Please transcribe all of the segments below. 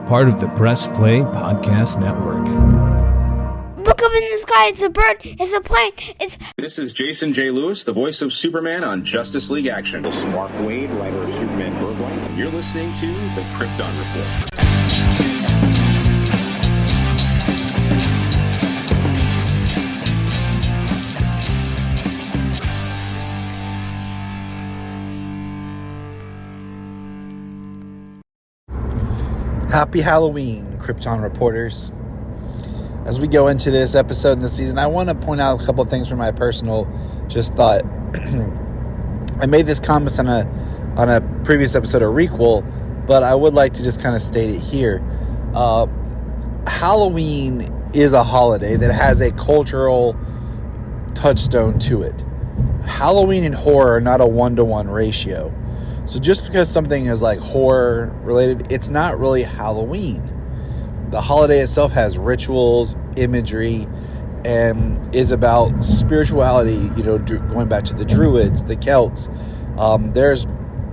part of the Press Play Podcast Network. Look up in the sky, it's a bird, it's a plane, This is Jason J. Lewis, the voice of Superman on Justice League Action. This is Mark Wade, writer of Superman Birthright. You're listening to the Krypton Report. Happy Halloween, Krypton reporters. As we go into this episode in this season, I want to point out a couple of things from my personal just thought. I made this comment on a previous episode of Requel, but I would like to just kind of state it here. Halloween is a holiday that has a cultural touchstone to it. Halloween and horror are not a 1-to-1 ratio. So just because something is like horror related, it's not really Halloween. The holiday itself has rituals, imagery, and is about spirituality, going back to the Druids, the Celts. There's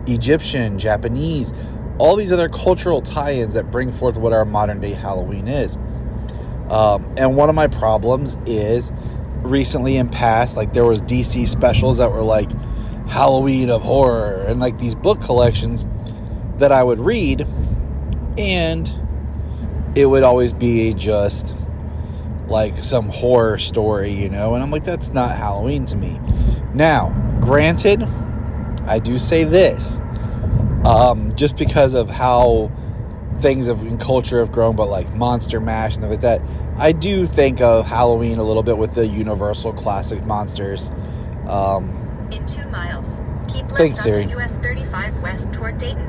Egyptian, Japanese, all these other cultural tie-ins that bring forth what our modern day Halloween is. And one of my problems is recently in past, like there was DC specials that were like Halloween of horror and like these book collections that I would read, and it would always be just like some horror story, and I'm like, that's not Halloween to me. Now, granted, I do say this, just because of how things in culture have grown, but like Monster Mash and stuff like that, I do think of Halloween a little bit with the Universal classic monsters. In 2 miles, keep left Thanks, onto Siri. US 35 west toward Dayton.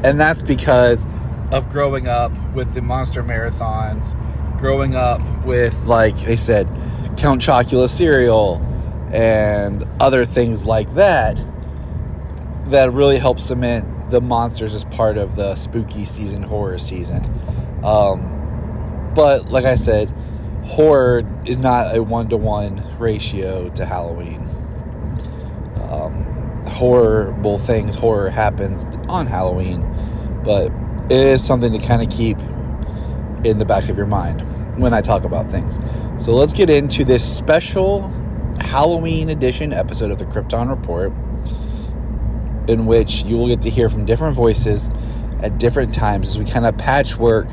And that's because of growing up with the monster marathons, growing up with, like I said, Count Chocula cereal and other things like that really help cement the monsters as part of the spooky season, horror season. But like I said, horror is not a 1-to-1 ratio to Halloween. Horror happens on Halloween, but it is something to kind of keep in the back of your mind when I talk about things. So let's get into this special Halloween edition episode of the Krypton Report, in which you will get to hear from different voices at different times as we kind of patchwork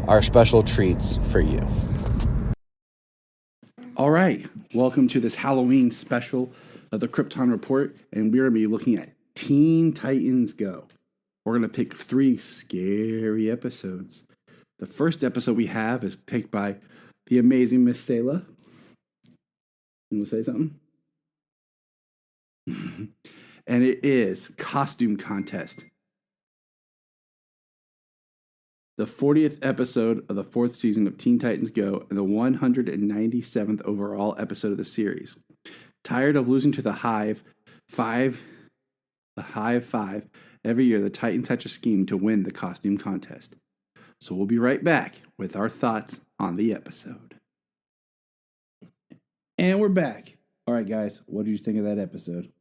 our special treats for you. All right, welcome to this Halloween special of the Krypton Report, and we're going to be looking at Teen Titans Go. We're going to pick 3 scary episodes. The first episode we have is picked by the amazing Miss Sayla. You want to say something? And it is Costume Contest. The 40th episode of the 4th season of Teen Titans Go and the 197th overall episode of the series. Tired of losing to the Hive Five every year, the Titans hatch a scheme to win the costume contest. So we'll be right back with our thoughts on the episode. And we're back. All right, guys, what did you think of that episode?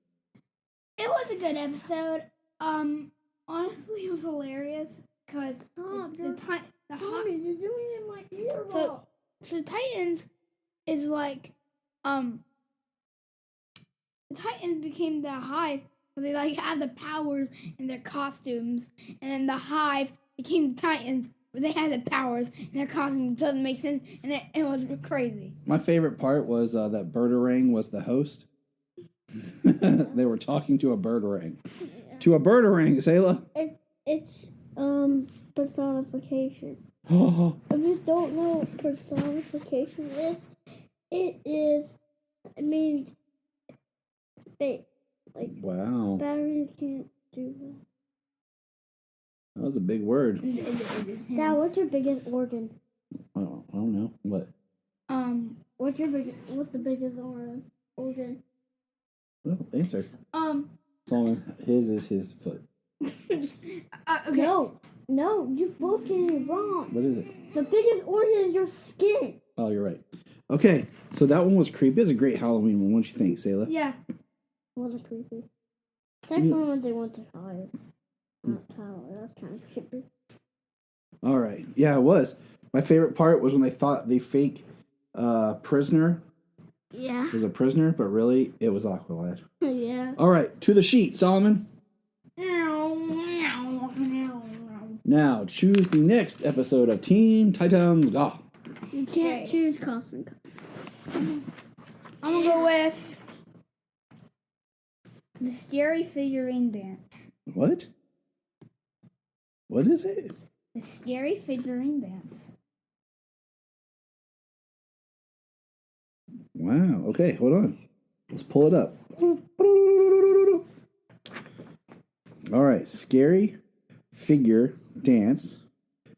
It was a good episode. Honestly, it was hilarious because so Titans is like the Titans became the Hive, but they like have the powers in their costumes, and then the Hive became the Titans, but they had the powers in their costumes. It doesn't make sense, and it was crazy. My favorite part was that Birdarang was the host. They were talking to a Birdarang. Yeah. To a Birdarang, Sayla. It's personification. If you don't know what personification is, it means Wow. batteries can't do that. That was a big word. Dad, what's your biggest organ? I don't know. What? What's the biggest organ? Well, answer. His is his foot. Okay. No, you both getting it wrong. What is it? The biggest organ is your skin. Oh, you're right. Okay, so that one was creepy. It was a great Halloween one. What do you think, Sayla? Yeah. It wasn't creepy. Except for when they went to Hive. Not Tower. That's kind of creepy. All right. Yeah, it was. My favorite part was when they thought the fake prisoner Yeah. was a prisoner, but really it was Aqualad. Yeah. All right, to the sheet, Solomon. Now, choose the next episode of Teen Titans Go. You can't choose costume. I'm gonna go with the scary figurine dance. What? What is it? The scary figurine dance. Wow. Okay, hold on. Let's pull it up. All right, Scary Figure Dance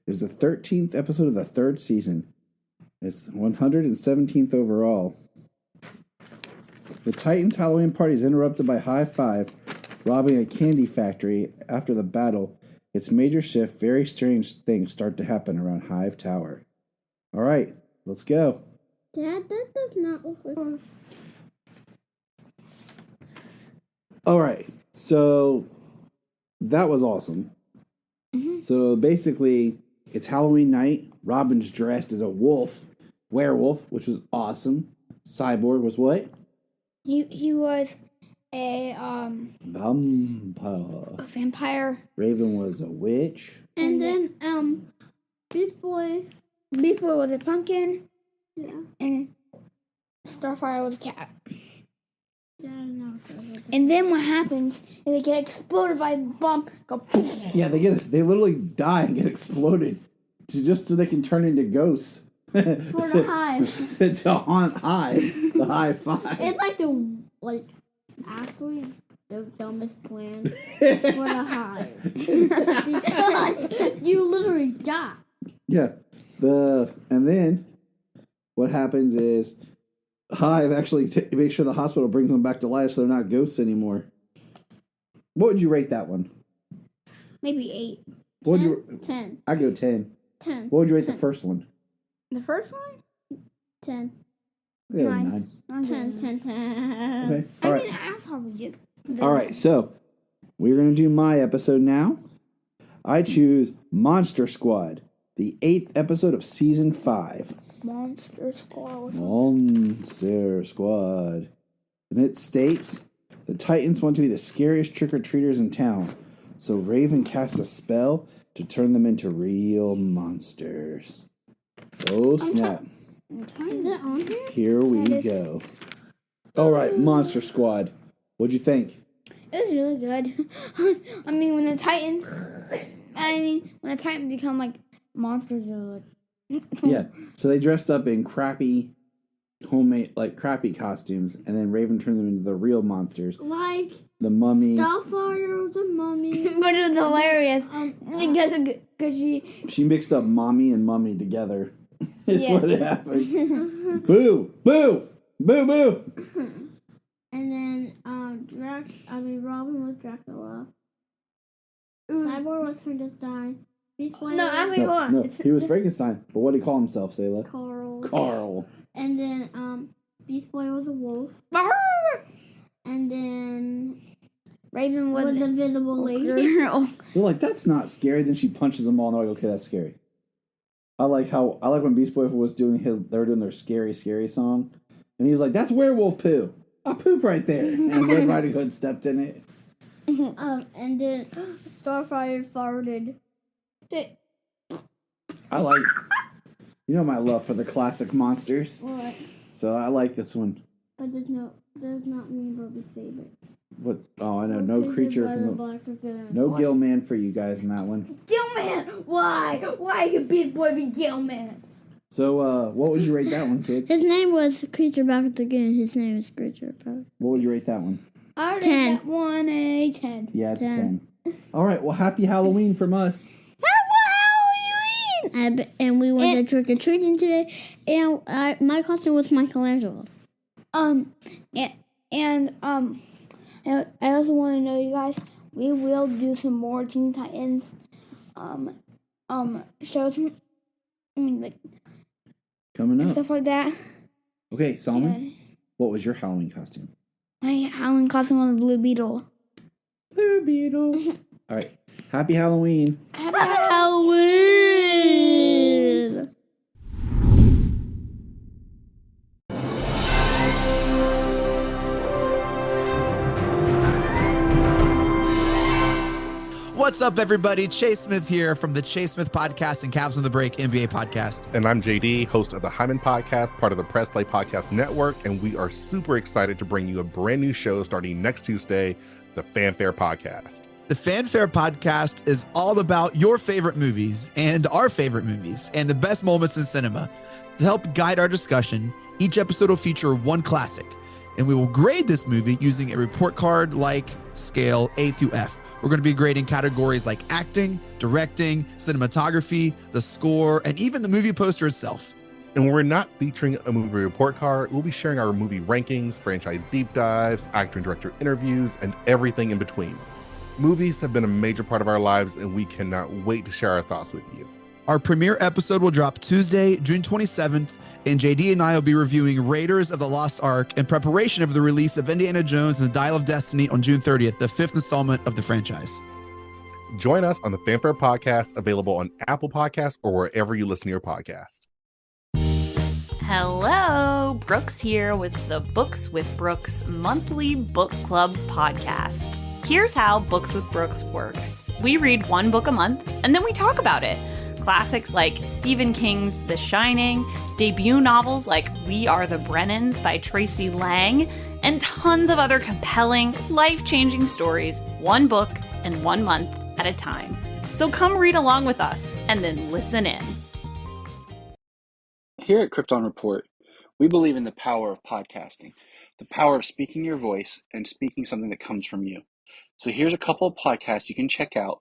is the 13th episode of the 3rd season. It's 117th overall. The Titans' Halloween party is interrupted by High Five robbing a candy factory. After the battle, its major shift, very strange things start to happen around Hive Tower. All right, let's go. Dad, that does not look like... All right, so that was awesome. Mm-hmm. So basically, it's Halloween night. Robin's dressed as a werewolf, which was awesome. Cyborg was what? He was a vampire. Raven was a witch. And then, Beast Boy... Beast Boy was a pumpkin. Yeah. And Starfire was a cat. Yeah, no. And then what happens is they get exploded by a bomb. Go poof. Yeah, they literally die and get exploded, just so they can turn into ghosts. For the Hive. To haunt Hive, the High Five. It's actually the dumbest plan for the Hive. Because you literally die. Yeah. And then what happens is Hive actually makes sure the hospital brings them back to life so they're not ghosts anymore. What would you rate that one? Maybe 8. What would you? 10. I'd go 10. 10. What would you rate 10. the first one? The first one? 10. Yeah, 9. 10. 10. 10. Okay. All right. I'll probably get. All right. So we're going to do my episode now. I choose Monster Squad, the 8th episode of season 5. Monster Squad. Monster Squad. And it states, the Titans want to be the scariest trick-or-treaters in town, so Raven casts a spell to turn them into real monsters. Oh, snap. Is it on here? Here we go. All right, Monster Squad. What'd you think? It was really good. I mean, when the Titans become like monsters, they're like. Yeah, so they dressed up in crappy crappy costumes, and then Raven turned them into the real monsters. Like The Mummy. Starfire, the Mummy. But it was hilarious because She mixed up Mommy and Mummy together. Is Yeah. what happened. Boo! Boo! Boo! Boo! And then Robin was Dracula. Cyborg was Frankenstein. Beast Boy No, was actually, hold on. No, It's- he was Frankenstein. But what did he call himself, Sayla? Carl. Carl. And then Beast Boy was a wolf. And then Raven was the invisible lady. girl. They're like, that's not scary. Then she punches them all, and they're like, okay, that's scary. I like when Beast Boy was doing they were doing their scary song, and he was like, that's werewolf poo. I poop right there. And Red Riding Hood stepped in it. And then Starfire farted. I like, my love for the classic monsters. What? So I like this one. But does not mean Bobby's favorite. What? Oh, I know. No creature from the. Black Lagoon. No Gill Man for you guys in that one. Gilman! Why? Why could Beast Boy be Gilman? So, what would you rate that one, kids? His name was Creature Back Lagoon. His name is Creature Back. What would you rate that one? I rate 10. that one a 10. Yeah, it's 10. a 10. All right. Well, happy Halloween from us. And we went to trick or treating today, and my costume was Michelangelo. I also want to know, you guys, we will do some more Teen Titans shows. I mean, like Coming up. stuff like that. Okay, Solomon. And What was your Halloween costume? my Halloween costume was the Blue Beetle. Blue Beetle. All right. Happy Halloween. Happy Halloween! What's up, everybody? Chase Smith here from the Chase Smith Podcast and Cavs on the Break NBA Podcast. And I'm JD, host of the Hyman Podcast, part of the Press Play Podcast Network, and we are super excited to bring you a brand new show starting next Tuesday, the Fanfare Podcast. The Fanfare Podcast is all about your favorite movies and our favorite movies and the best moments in cinema. To help guide our discussion, each episode will feature one classic, and we will grade this movie using a report card-like scale A through F. We're going to be grading categories like acting, directing, cinematography, the score, and even the movie poster itself. And when we're not featuring a movie report card, we'll be sharing our movie rankings, franchise deep dives, actor and director interviews, and everything in between. Movies have been a major part of our lives, and we cannot wait to share our thoughts with you. Our premiere episode will drop Tuesday, June 27th, and JD and I will be reviewing Raiders of the Lost Ark in preparation of the release of Indiana Jones and the Dial of Destiny on June 30th, the fifth installment of the franchise. Join us on the Fanfare Podcast, available on Apple Podcasts or wherever you listen to your podcast. Hello, Brooks here with the Books with Brooks monthly book club podcast. Here's how Books with Brooks works. We read one book a month, and then we talk about it. Classics like Stephen King's The Shining, debut novels like We Are the Brennans by Tracy Lang, and tons of other compelling, life-changing stories, one book and 1 month at a time. So come read along with us, and then listen in. Here at Krypton Report, we believe in the power of podcasting, the power of speaking your voice and speaking something that comes from you. So here's a couple of podcasts you can check out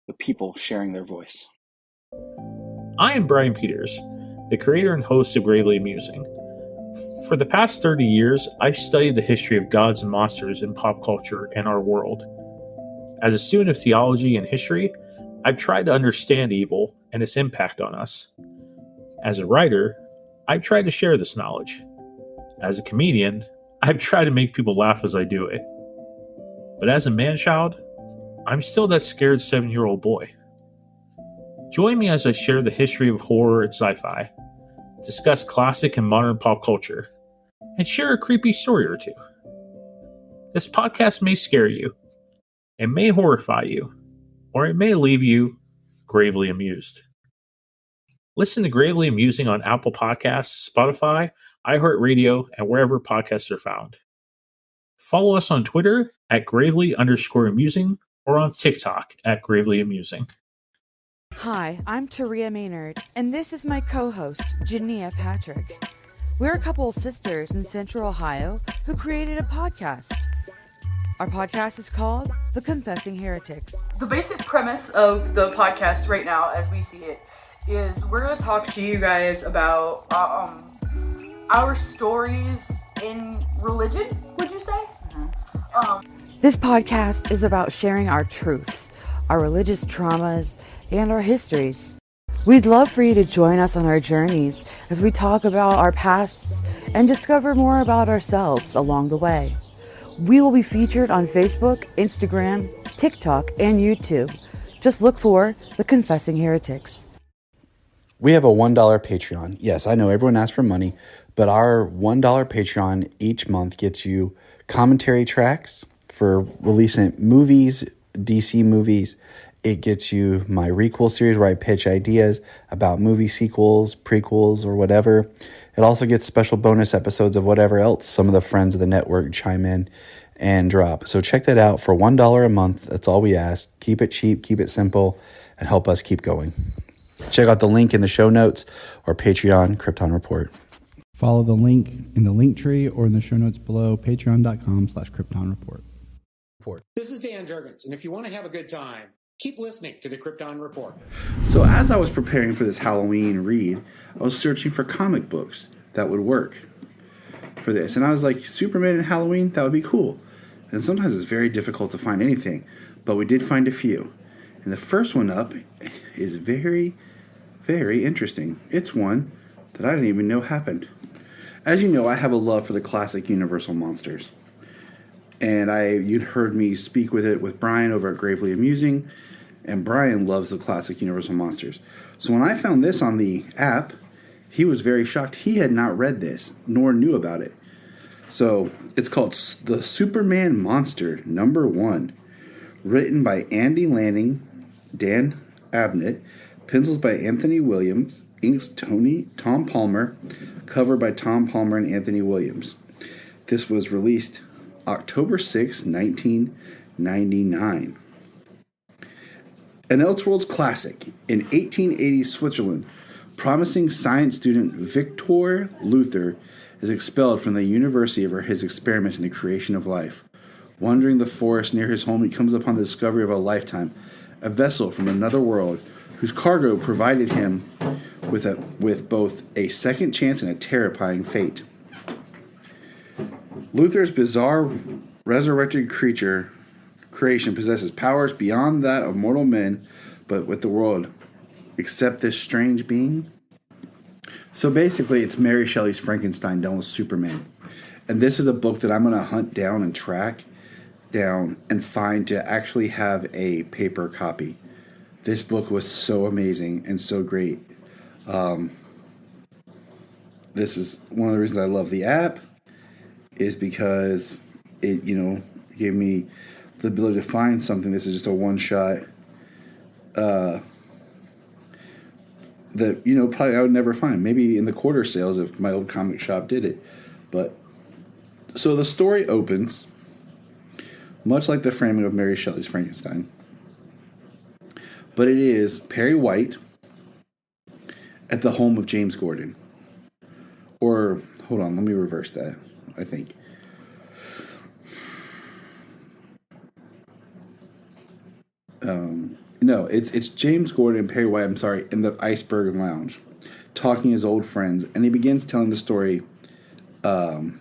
with people sharing their voice. I am Brian Peters, the creator and host of Gravely Amusing. For the past 30 years, I've studied the history of gods and monsters in pop culture and our world. As a student of theology and history, I've tried to understand evil and its impact on us. As a writer, I've tried to share this knowledge. As a comedian, I've tried to make people laugh as I do it. But as a man-child, I'm still that scared 7-year-old boy. Join me as I share the history of horror and sci-fi, discuss classic and modern pop culture, and share a creepy story or two. This podcast may scare you, it may horrify you, or it may leave you gravely amused. Listen to Gravely Amusing on Apple Podcasts, Spotify, iHeartRadio, and wherever podcasts are found. Follow us on Twitter at Gravely_Amusing or on TikTok at Gravely Amusing. Hi, I'm Taria Maynard, and this is my co-host, Jania Patrick. We're a couple of sisters in Central Ohio who created a podcast. Our podcast is called The Confessing Heretics. The basic premise of the podcast right now, as we see it, is we're going to talk to you guys about our stories in religion, would you say? This podcast is about sharing our truths, our religious traumas, and our histories. We'd love for you to join us on our journeys as we talk about our pasts and discover more about ourselves along the way. We will be featured on Facebook, Instagram, TikTok, and YouTube. Just look for The Confessing Heretics. We have a $1 Patreon. Yes, I know everyone asks for money, but our $1 Patreon each month gets you commentary tracks for releasing movies, DC movies. It gets you my requel series where I pitch ideas about movie sequels, prequels, or whatever. It also gets special bonus episodes of whatever else some of the friends of the network chime in and drop. So check that out for $1 a month. That's all we ask. Keep it cheap, keep it simple, and help us keep going. Check out the link in the show notes or Patreon Krypton Report. Follow the link in the link tree or in the show notes below, patreon.com/Krypton Report. This is Dan Jurgens, and if you want to have a good time, keep listening to the Krypton Report. So as I was preparing for this Halloween read, I was searching for comic books that would work for this. And I was like, Superman and Halloween, that would be cool. And sometimes it's very difficult to find anything, but we did find a few. And the first one up is very, very interesting. It's one that I didn't even know happened. As you know, I have a love for the classic Universal monsters. And you'd heard me speak with it with Brian over at Gravely Amusing, and Brian loves the classic Universal monsters. So when I found this on the app, he was very shocked. He had not read this, nor knew about it. So it's called The Superman Monster #1, written by Andy Lanning Dan Abnett, pencils by Anthony Williams, inks Tom Palmer, cover by Tom Palmer and Anthony Williams. This was released October 6, 1999. An Elseworlds classic. In 1880 Switzerland, promising science student Victor Luther is expelled from the university for his experiments in the creation of life. Wandering the forest near his home, he comes upon the discovery of a lifetime, a vessel from another world, whose cargo provided him with both a second chance and a terrifying fate. Luther's bizarre resurrected creation possesses powers beyond that of mortal men, but with the world except this strange being. So basically, it's Mary Shelley's Frankenstein done with Superman. And this is a book that I'm going to hunt down and track down and find to actually have a paper copy. This book was so amazing and so great. This is one of the reasons I love the app, is because it, gave me the ability to find something. This is just a one-shot that, probably I would never find. Maybe in the quarter sales if my old comic shop did it. But so the story opens much like the framing of Mary Shelley's Frankenstein. But it is Perry White at the home of James Gordon. Or, hold on, let me reverse that, I think. No, it's James Gordon and Perry White, in the Iceberg Lounge, talking as old friends. And he begins telling the story, Perry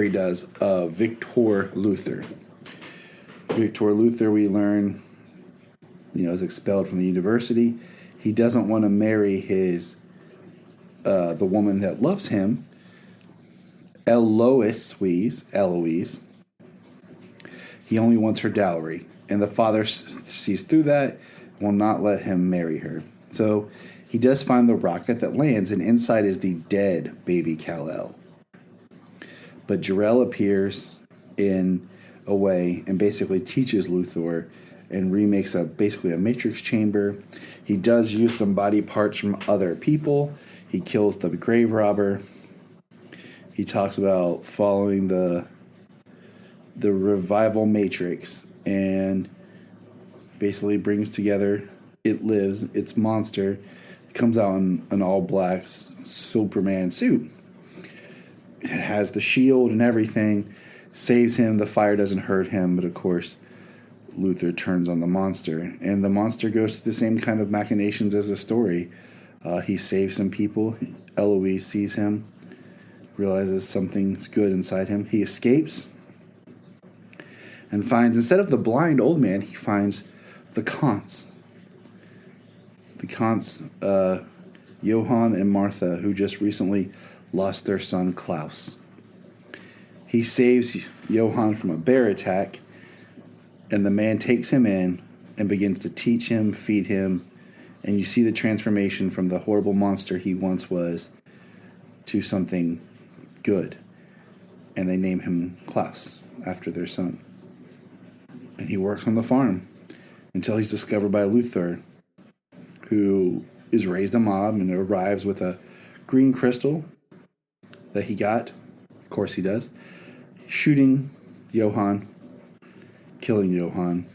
does, of Victor Luther. Victor Luther, we learn, is expelled from the university. He doesn't want to marry the woman that loves him, Eloise. He only wants her dowry. And the father sees through that and will not let him marry her. So he does find the rocket that lands, and inside is the dead baby Kal-El. But Jor-El appears in a way and basically teaches Luthor and remakes basically a matrix chamber. He does use some body parts from other people. He kills the grave robber. He talks about following the revival matrix and basically brings together It Lives, its monster. It comes out in an all-black Superman suit. It has the shield and everything. Saves him. The fire doesn't hurt him, but of course, Luthor turns on the monster. And the monster goes through the same kind of machinations as the story. He saves some people. Eloise sees him, realizes something's good inside him. He escapes and finds, instead of the blind old man, he finds the Kants. The Kants, Johann and Martha, who just recently lost their son Klaus. He saves Johann from a bear attack, and the man takes him in and begins to teach him, feed him, and you see the transformation from the horrible monster he once was to something good. And they name him Klaus after their son. And he works on the farm until he's discovered by Luthor, who is raised a mob and arrives with a green crystal that he got. Of course he does. Shooting Johann, killing Johann,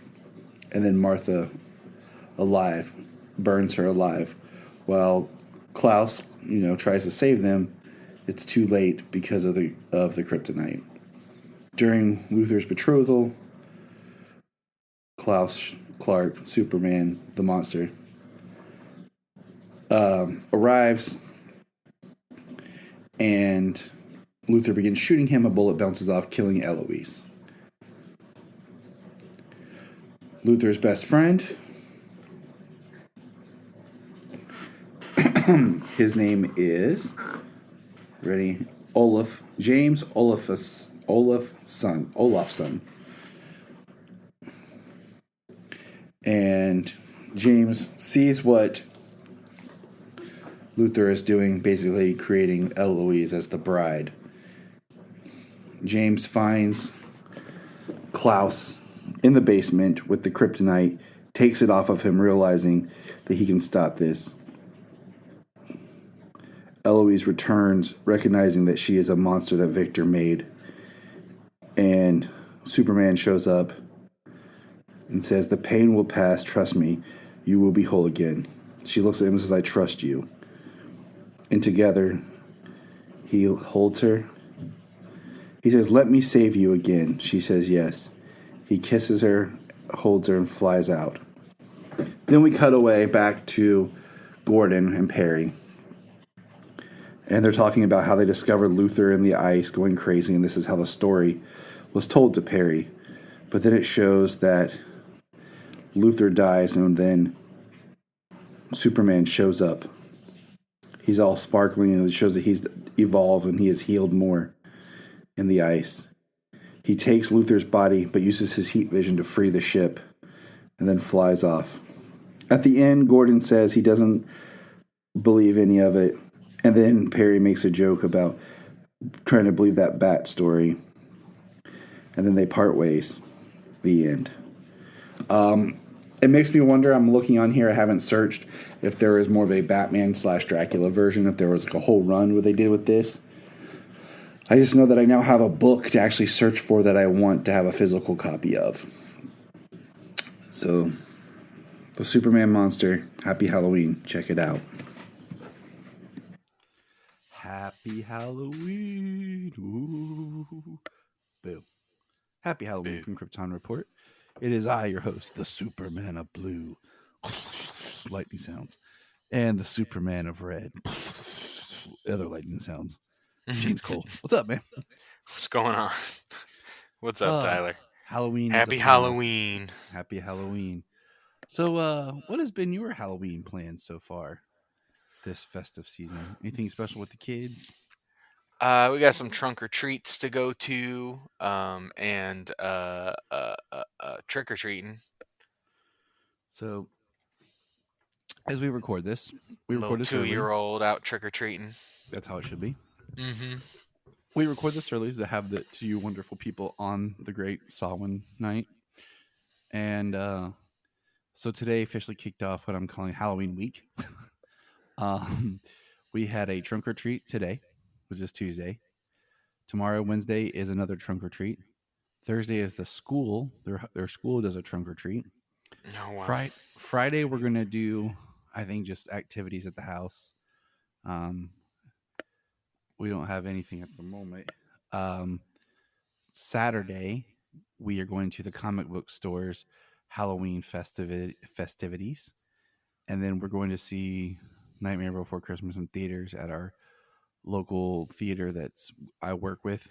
and then Martha alive, burns her alive. While Klaus, tries to save them, it's too late because of the kryptonite. During Luthor's betrothal, Klaus, Clark, Superman, the monster, arrives, and Luthor begins shooting him. A bullet bounces off, killing Eloise. Luthor's best friend, his name is, James Olafson. And James sees what Luthor is doing, basically creating Eloise as the bride. James finds Klaus in the basement with the kryptonite, takes it off of him, realizing that he can stop this. Eloise returns, recognizing that she is a monster that Victor made. And Superman shows up and says, "The pain will pass, trust me, you will be whole again." She looks at him and says, "I trust you." And together, he holds her. He says, "Let me save you again." She says, "Yes." He kisses her, holds her, and flies out. Then we cut away back to Gordon and Perry. And they're talking about how they discovered Luther in the ice going crazy, and this is how the story was told to Perry. But then it shows that Luther dies, and then Superman shows up. He's all sparkling, and it shows that he's evolved and he has healed more in the ice. He takes Luther's body, but uses his heat vision to free the ship, and then flies off. At the end, Gordon says he doesn't believe any of it, and then Perry makes a joke about trying to believe that bat story, and then they part ways. The end. It makes me wonder, I'm looking on here, I haven't searched if there is more of a Batman/Dracula version, if there was like a whole run where they did with this. I just know that I now have a book to actually search for that I want to have a physical copy of. So, the Superman monster, happy Halloween. Check it out. Happy Halloween. Ooh. Boo. Happy Halloween from Krypton Report. It is I, your host, the Superman of Blue. Lightning sounds. And the Superman of Red. Other lightning sounds. James Cole. What's up, man? What's going on? What's up, Tyler? Halloween. Happy Halloween. Happy Halloween. So, what has been your Halloween plans so far this festive season? Anything special with the kids? We got some trunk or treats to go to, and trick or treating. So, as we record this, we record this 2-year-old out trick or treating. That's how it should be. Mm-hmm. We record this early to have the two wonderful people on the great Samhain night, and so today officially kicked off what I'm calling Halloween week. We had a trunk or treat today, which is Tuesday. Tomorrow, Wednesday, is another trunk or treat. Thursday is the school. Their school does a trunk or treat. Oh, wow. Friday, we're going to do, I think, just activities at the house. We don't have anything at the moment. Saturday, we are going to the comic book store's Halloween festivities. And then we're going to see Nightmare Before Christmas in theaters at our local theater that's I work with.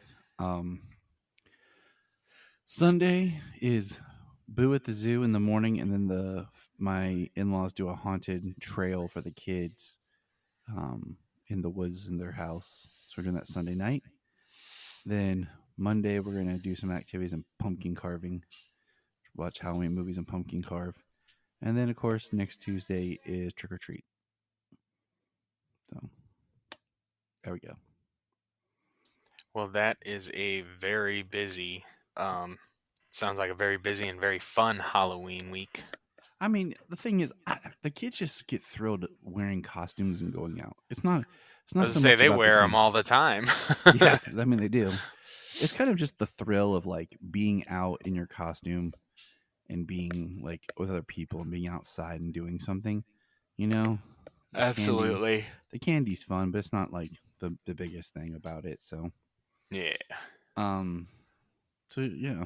Sunday is Boo at the Zoo in the morning, and then my in-laws do a haunted trail for the kids in the woods in their house. So we're doing that Sunday night. Then Monday we're going to do some activities and pumpkin carving. Watch Halloween movies and pumpkin carve. And then, of course, next Tuesday is trick or treat. So there we go. Well, that is a very busy, sounds like a very busy and very fun Halloween week. I mean, the thing is, the kids just get thrilled wearing costumes and going out. It's not. I was so much they wear them all the time. Yeah, I mean they do. It's kind of just the thrill of like being out in your costume and being like with other people and being outside and doing something. You know. Absolutely. The candy's fun, but it's not like the biggest thing about it. So. Yeah. So yeah,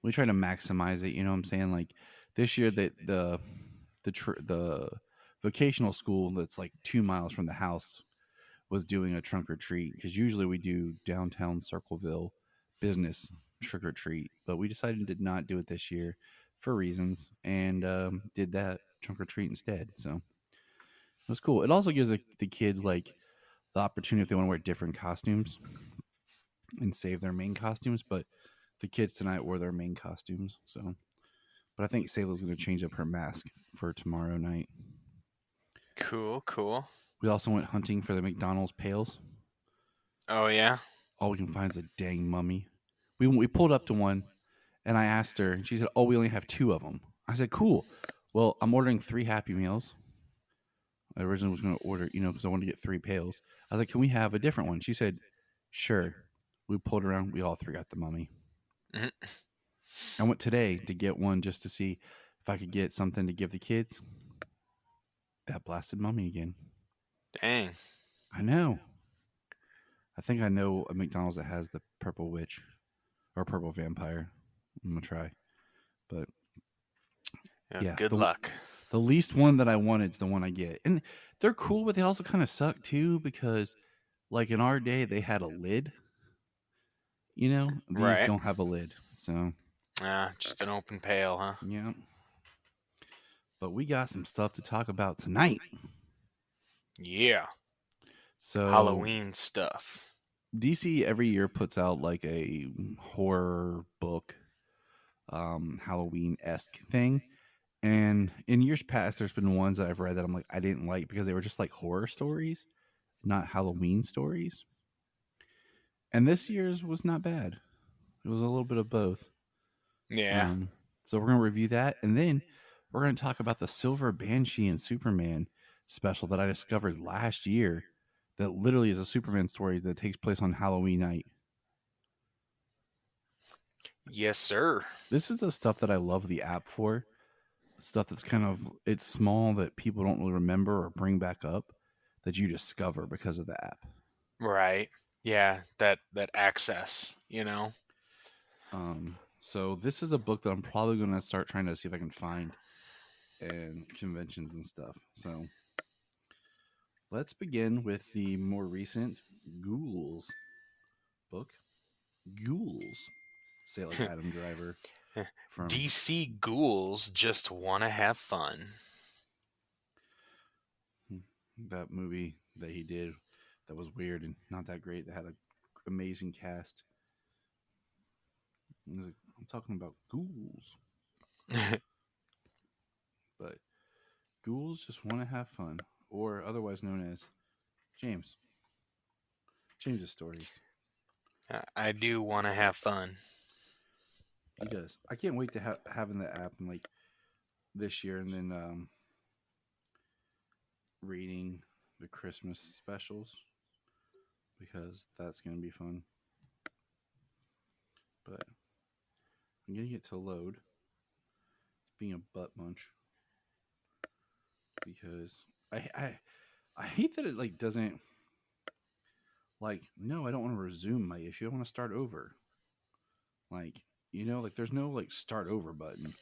we try to maximize it. You know what I'm saying? Like this year, the vocational school that's like 2 miles from the house was doing a trunk or treat, because usually we do downtown Circleville business trick or treat, but we decided to not do it this year for reasons, and did that trunk or treat instead. So it was cool. It also gives the kids like the opportunity if they want to wear different costumes and save their main costumes, but the kids tonight wore their main costumes. So, but I think Sayla's going to change up her mask for tomorrow night. Cool. We also went hunting for the McDonald's pails. Oh yeah. All we can find is a dang mummy. We pulled up to one, And I asked her, and she said, "Oh, we only have 2 of them." I said, "Cool. Well, I'm ordering 3 Happy Meals." I originally was going to order, because I wanted to get 3 pails. I was like, "Can we have a different one?" She said, "Sure." We pulled around. We all 3 got the Mummy. I went today to get one just to see if I could get something to give the kids. That blasted Mummy again. Dang. I know. I think I know a McDonald's that has the purple witch or purple vampire. I'm going to try. But yeah, good luck. The least one that I wanted is the one I get. And they're cool, but they also kind of suck too because, like, in our day, they had a lid. These Right. don't have a lid. So, just an open pail, huh? Yeah. But we got some stuff to talk about tonight. Yeah. So Halloween stuff. DC every year puts out like a horror book, Halloween-esque thing. And in years past, there's been ones that I've read that I'm like, I didn't like because they were just like horror stories, not Halloween stories. And this year's was not bad. It was a little bit of both. Yeah. So we're going to review that. And then we're going to talk about the Silver Banshee and Superman special that I discovered last year that literally is a Superman story that takes place on Halloween night. Yes, sir. This is the stuff that I love the app for. Stuff that's it's small that people don't really remember or bring back up that you discover because of the app. Right. Yeah, that access, So this is a book that I'm probably going to start trying to see if I can find in conventions and stuff. So let's begin with the more recent Ghouls book. Ghouls. Say like Adam Driver. From DC Ghouls just want to have fun. That movie that he did that was weird and not that great, that had an amazing cast. I'm talking about Ghouls. But Ghouls just want to have fun, or otherwise known as James's stories. I do want to have fun. He does. I can't wait to having the app in like this year, and then reading the Christmas specials because that's going to be fun. But I'm getting it to load. It's being a butt munch because I hate that it like doesn't like, no, I don't want to resume my issue. I want to start over. Like, like there's no like start over button.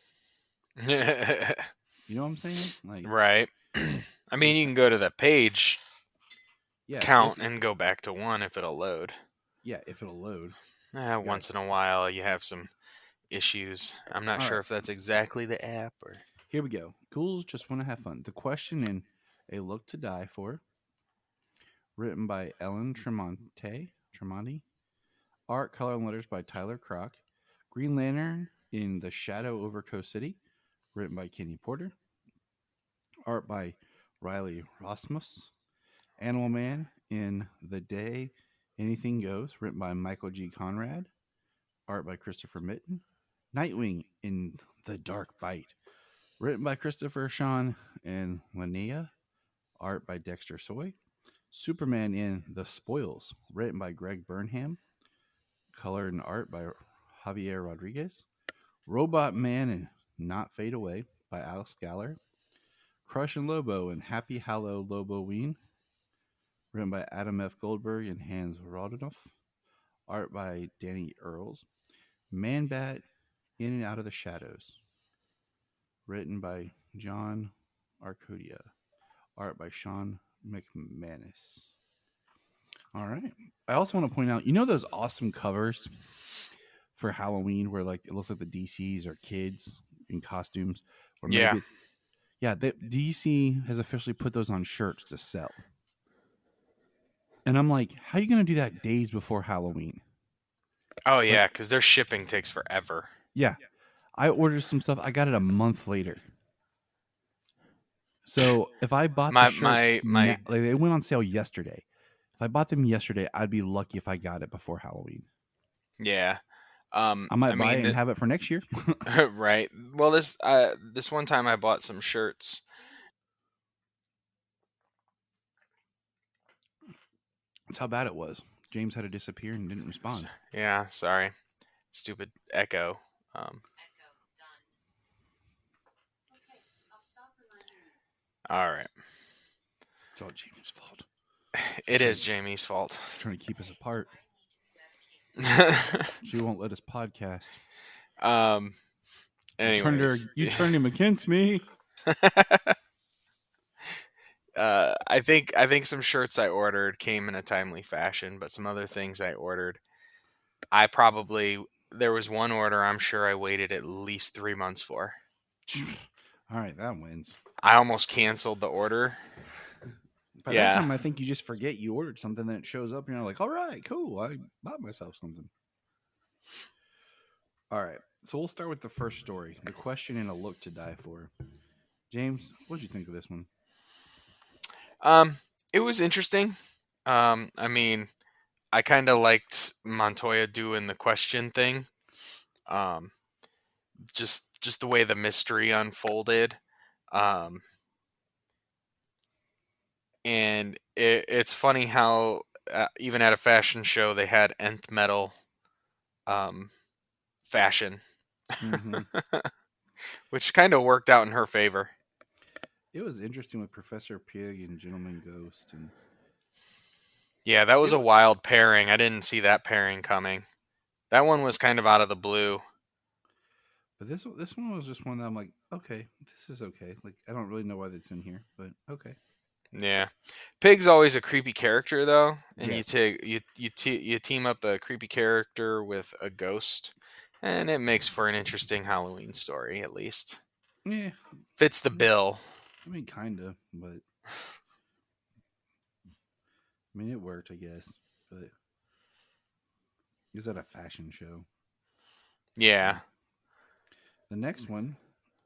You know what I'm saying? Like, right. I mean, you can go to the page count and go back to 1 if it'll load. Yeah, if it'll load. Once in a while, you have some issues. I'm not sure if that's exactly the app or. Here we go. Ghouls just want to have fun. The question in A Look to Die For, written by Ellen Tremonti. Art, color, and letters by Tyler Crock. Green Lantern in The Shadow over Coast City, written by Kenny Porter. Art by Riley Rasmus. Animal Man in The Day Anything Goes, written by Michael G. Conrad. Art by Christopher Mitten. Nightwing in The Dark Bite, written by Christopher Sean and Linnea. Art by Dexter Soy. Superman in The Spoils, written by Greg Burnham. Color and art by Javier Rodriguez. Robot Man and Not Fade Away by Alex Galler. Crush and Lobo and Happy Hallow Loboween, written by Adam F. Goldberg and Hans Rodenoff. Art by Danny Earls. Man-Bat In and Out of the Shadows, written by John Arcodia. Art by Sean McManus. All right. I also want to point out, those awesome covers for Halloween where like it looks like the DCs are kids in costumes? Or maybe DC has officially put those on shirts to sell. And I'm like, how are you going to do that days before Halloween? Oh, yeah, because their shipping takes forever. Yeah. I ordered some stuff. I got it a month later. So if I bought the shirts, like they went on sale yesterday. If I bought them yesterday, I'd be lucky if I got it before Halloween. Yeah. I might buy it and have it for next year. Right. Well, this one time I bought some shirts. That's how bad it was. James had to disappear and didn't respond. Yeah, sorry. Stupid echo. All right. It's all Jamie's fault. It is Jamie's fault. Trying to keep us apart. She won't let us podcast. Anyways, you turned him against me. I think some shirts I ordered came in a timely fashion, but some other things I ordered, there was one order I'm sure I waited at least 3 months for. All right, that wins. I almost canceled the order. By that time, I think you just forget you ordered something, then it shows up, and you're like, all right, cool, I bought myself something. All right, so we'll start with the first story, the question and a look to die for. James, what did you think of this one? It was interesting. I mean, I kind of liked Montoya doing the question thing. Just the way the mystery unfolded. And it's funny how even at a fashion show they had nth metal fashion, which kind of worked out in her favor. It was interesting with Professor Pig and Gentleman Ghost, and yeah, that was a wild pairing. I didn't see that pairing coming. That one was kind of out of the blue. But this one was just one that I'm like, okay, this is okay. Like, I don't really know why that's in here, but okay. Yeah, Pig's always a creepy character though, and yes. you team up a creepy character with a ghost, and it makes for an interesting Halloween story at least. Yeah, fits the bill. I mean, kinda, but I mean, it worked, I guess. But it was at a fashion show. Yeah. The next one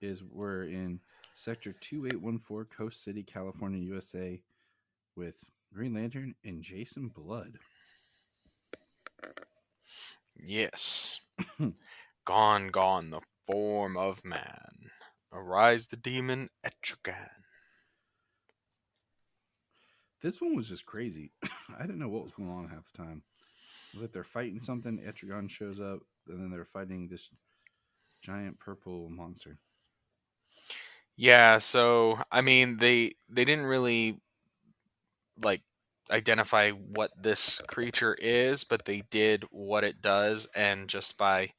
is we're in Sector 2814, Coast City, California, USA, with Green Lantern and Jason Blood. Yes. Gone, the form of man. Arise the demon Etrigan. This one was just crazy. I didn't know what was going on half the time. It was like they're fighting something, Etrigan shows up, and then they're fighting this giant purple monster. Yeah, so I mean they didn't really like identify what this creature is, but they did what it does, and just by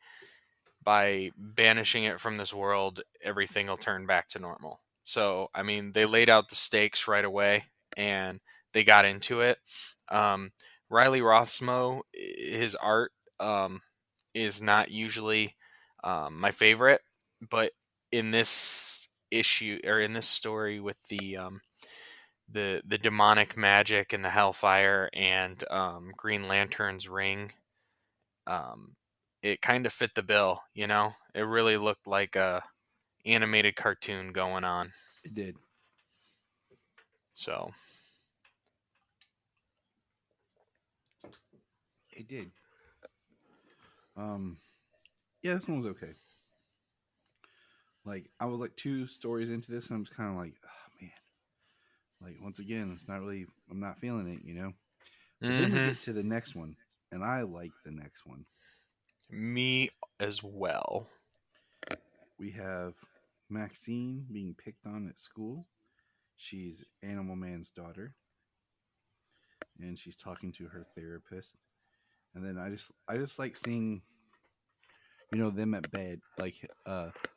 banishing it from this world, everything will turn back to normal. So I mean they laid out the stakes right away and they got into it. Riley Rothsmo, his art is not usually my favorite, but in this issue or in this story with the demonic magic and the hellfire and Green Lantern's ring, it kind of fit the bill. You know, it really looked like a animated cartoon going on. It did. So it did. Yeah, this one was okay. Like, I was like 2 stories into this, and I'm just kind of like, oh man. Like, once again, it's not really, I'm not feeling it, you know? But then we get to the next one, and I like the next one. Me as well. We have Maxine being picked on at school. She's Animal Man's daughter. And she's talking to her therapist. And then I just like seeing, you know, them at bed, like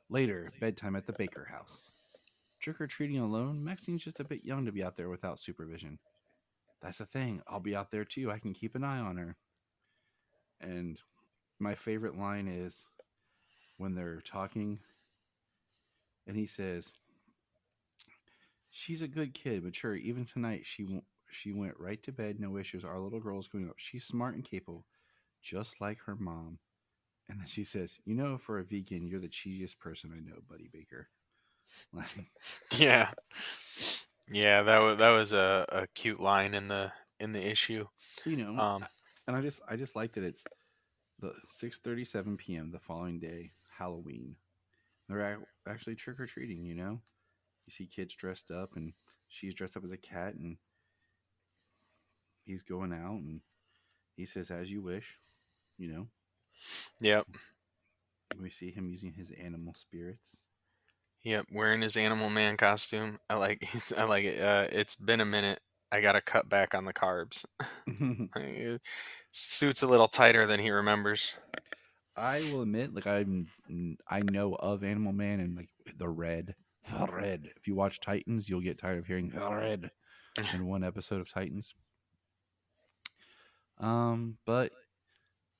later, bedtime at the Baker house. Trick-or-treating alone, Maxine's just a bit young to be out there without supervision. That's the thing. I'll be out there too. I can keep an eye on her. And my favorite line is when they're talking and he says, she's a good kid, but sure, even tonight she went right to bed, no issues. Our little girl's going up. She's smart and capable, just like her mom. And then she says, you know, for a vegan, you're the cheesiest person I know, Buddy Baker. Yeah, that was a cute line in the issue. You know, and I just like that The 6:37 p.m. the following day, Halloween. They're actually trick or treating. You see kids dressed up, and she's dressed up as a cat, and he's going out, and he says, "As you wish." You know. Yep. We see him using his animal spirits. Yep, wearing his Animal Man costume. I like I like it. It's been a minute. I got to cut back on the carbs. It suits a little tighter than he remembers. I will admit, like I know of Animal Man and like the red. If you watch Titans, you'll get tired of hearing the red in one episode of Titans. But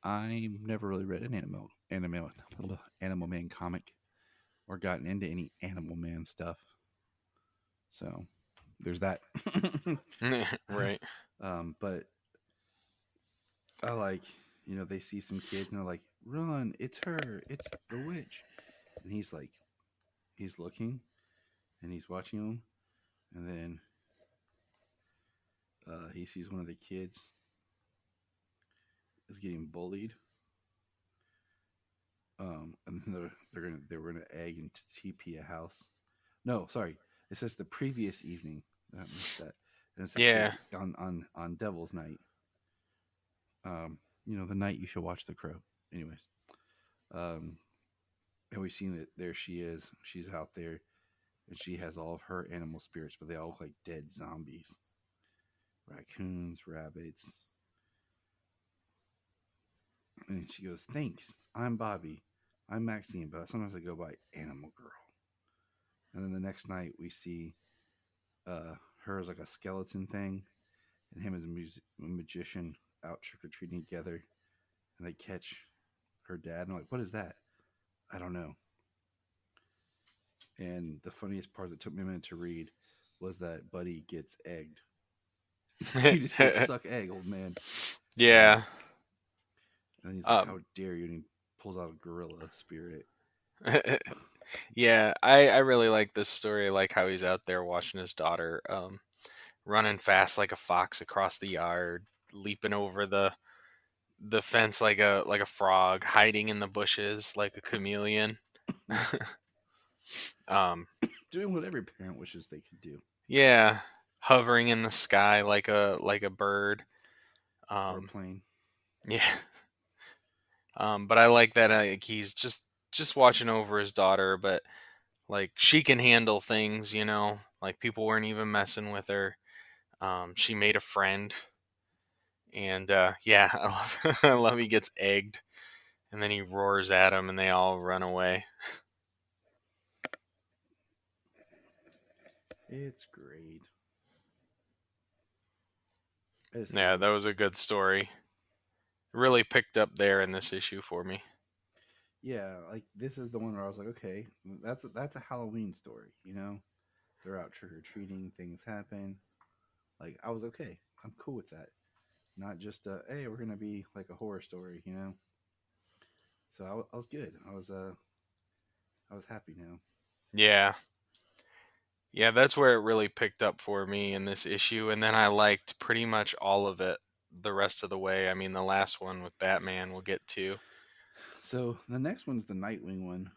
I've never really read an Animal Man comic or gotten into any Animal Man stuff. So there's that. Right. But I like, they see some kids and they're like, "Run, it's her, it's the witch." And he's like, he's looking and he's watching them. And then he sees one of the kids is getting bullied. And then they were gonna egg and TP a house. No, sorry, it says the previous evening. I missed that. And it's Yeah. on Devil's Night. The night you should watch The Crow. Anyways, and we've seen that there she is. She's out there, and she has all of her animal spirits, but they all look like dead zombies. Raccoons, rabbits. And she goes, "Thanks. I'm Bobby. I'm Maxine, but sometimes I go by Animal Girl." And then the next night we see her as like a skeleton thing, and him as a magician out trick or treating together, and they catch her dad. And I'm like, "What is that?" "I don't know." And the funniest part that took me a minute to read was that Buddy gets egged. You just hear "suck egg, old man." Yeah. And he's like, "How dare you?" And he pulls out a gorilla spirit. Yeah, I really like this story. I like how he's out there watching his daughter running fast like a fox across the yard, leaping over the fence like a frog, hiding in the bushes like a chameleon. Doing what every parent wishes they could do. Yeah, hovering in the sky like a bird. Or a plane. Yeah. But I like that he's just watching over his daughter, but like she can handle things, like people weren't even messing with her. She made a friend, and yeah, I love he gets egged, and then he roars at him, and they all run away. It's great. Yeah, that was a good story. Really picked up there in this issue for me. Yeah, like this is the one where I was like, okay, that's a Halloween story, They're out trick or treating, things happen. Like I was okay. I'm cool with that. Not just hey, we're gonna be like a horror story, So I was good. I was happy now. Yeah. Yeah, that's where it really picked up for me in this issue, and then I liked pretty much all of it the rest of the way. I mean, the last one with Batman we'll get to. So the next one's the Nightwing one,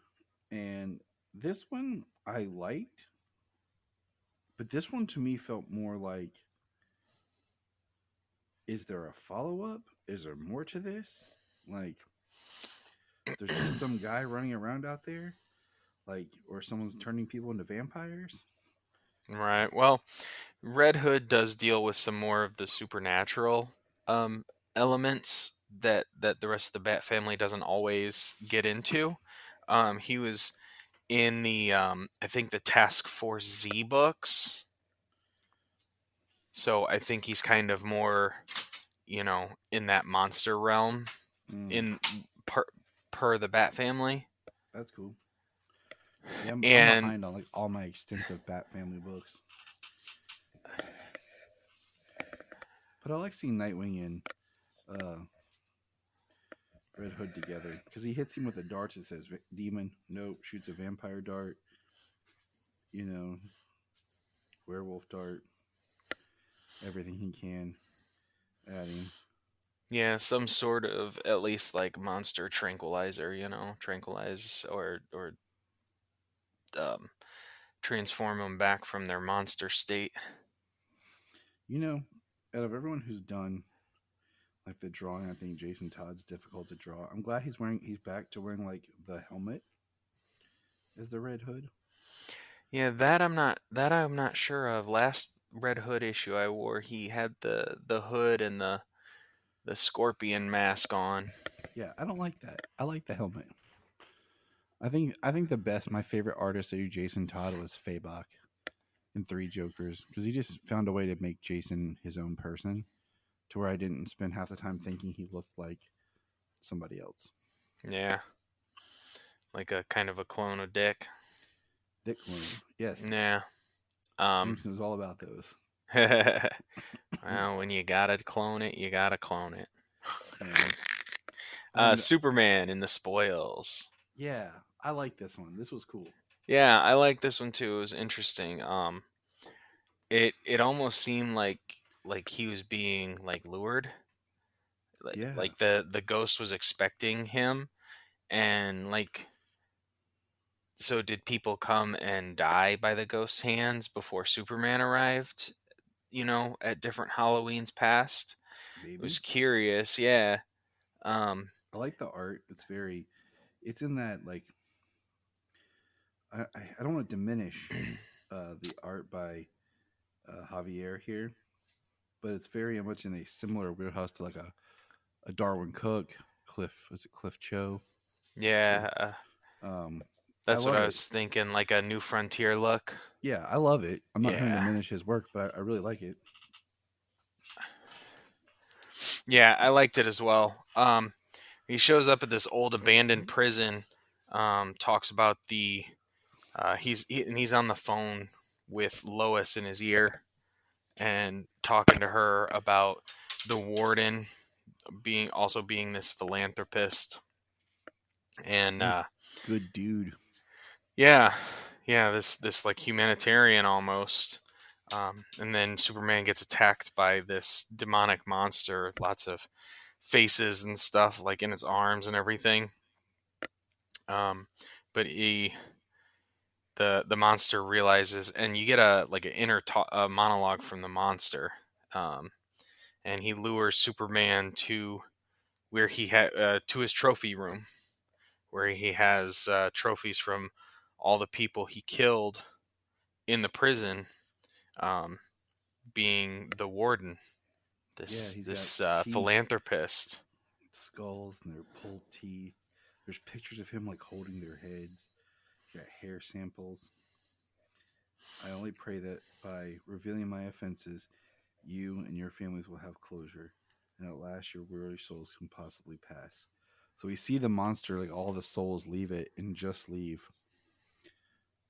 and this one I liked, but this one to me felt more like, is there a follow-up? Is there more to this? Like, there's just some guy running around out there, like, or someone's turning people into vampires. Right. Well, Red Hood does deal with some more of the supernatural elements that the rest of the Bat family doesn't always get into. He was in the I think the Task Force Z books. So I think he's kind of more, in that monster realm in per the Bat family. That's cool. Yeah, I'm behind on like all my extensive Bat family books. But I like seeing Nightwing and Red Hood together because he hits him with a dart that says demon. Nope, shoots a vampire dart. Werewolf dart. Everything he can at him. Yeah, some sort of at least like monster tranquilizer, tranquilize or um, transform them back from their monster state. You know, out of everyone who's done like the drawing, I think Jason Todd's difficult to draw. I'm glad he's back to wearing like the helmet as the Red Hood. Yeah, that I'm not sure of. Last Red Hood issue I wore, he had the hood and the scorpion mask on. Yeah, I don't like that. I like the helmet. I think my favorite artist to do Jason Todd was Fabok in Three Jokers because he just found a way to make Jason his own person to where I didn't spend half the time thinking he looked like somebody else. Yeah, like a kind of a clone of Dick. Dick clone, yes. Yeah. Jameson was all about those. Well, when you gotta clone it, you gotta clone it. Yeah. Superman in the spoils. Yeah, I like this one. This was cool. Yeah, I like this one too. It was interesting. It almost seemed like he was being like lured. Yeah. Like the ghost was expecting him, and like, so did people come and die by the ghost's hands before Superman arrived? At different Halloweens past. Maybe. It was curious, yeah. I like the art. It's in that like. I don't want to diminish the art by Javier here, but it's very much in a similar wheelhouse to like a Darwin Cook, Cliff Cho? Yeah. That's what I was thinking, like a New Frontier look. Yeah, I love it. I'm not trying to diminish his work, but I really like it. Yeah, I liked it as well. He shows up at this old abandoned prison. Talks about he's on the phone with Lois in his ear, and talking to her about the warden being this philanthropist, and good dude. Yeah, this like humanitarian almost. And then Superman gets attacked by this demonic monster, lots of faces and stuff like in its arms and everything. But the monster realizes, and you get a inner monologue from the monster, and he lures Superman to where he to his trophy room, where he has trophies from all the people he killed in the prison, being the warden, this philanthropist. Skulls and their pulled teeth. There's pictures of him like holding their heads. He got hair samples. I only pray that by revealing my offenses, you and your families will have closure, and at last your weary souls can possibly pass. So we see the monster, like all the souls leave it and just leave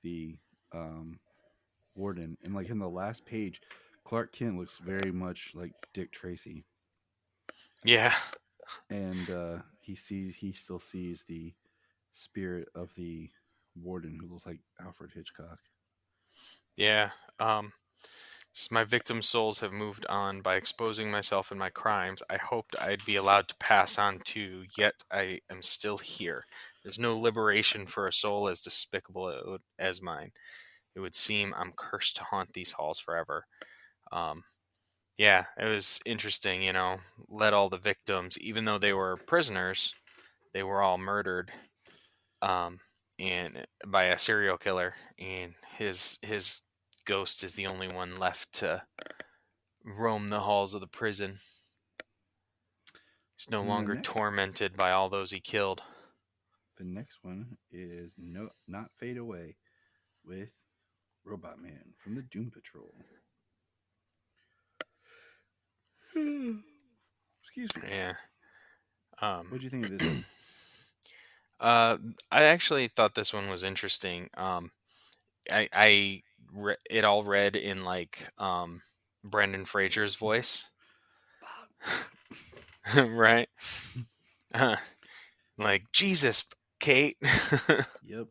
the warden. And like in the last page, Clark Kent looks very much like Dick Tracy. Yeah. And he still sees the spirit of the warden who looks like Alfred Hitchcock. Yeah. My victim souls have moved on by exposing myself and my crimes. I hoped I'd be allowed to pass on too, yet I am still here. There's no liberation for a soul as despicable as mine. It would seem I'm cursed to haunt these halls forever. Yeah, it was interesting, let all the victims, even though they were prisoners, they were all murdered, and by a serial killer, and his ghost is the only one left to roam the halls of the prison. He's no longer tormented by all those he killed. The next one is Not Fade Away with Robot Man from the Doom Patrol. Excuse me. Yeah. What did you think of this one? I actually thought this one was interesting. It all read in like Brendan Fraser's voice. Right? Like, Jesus, Kate. Yep.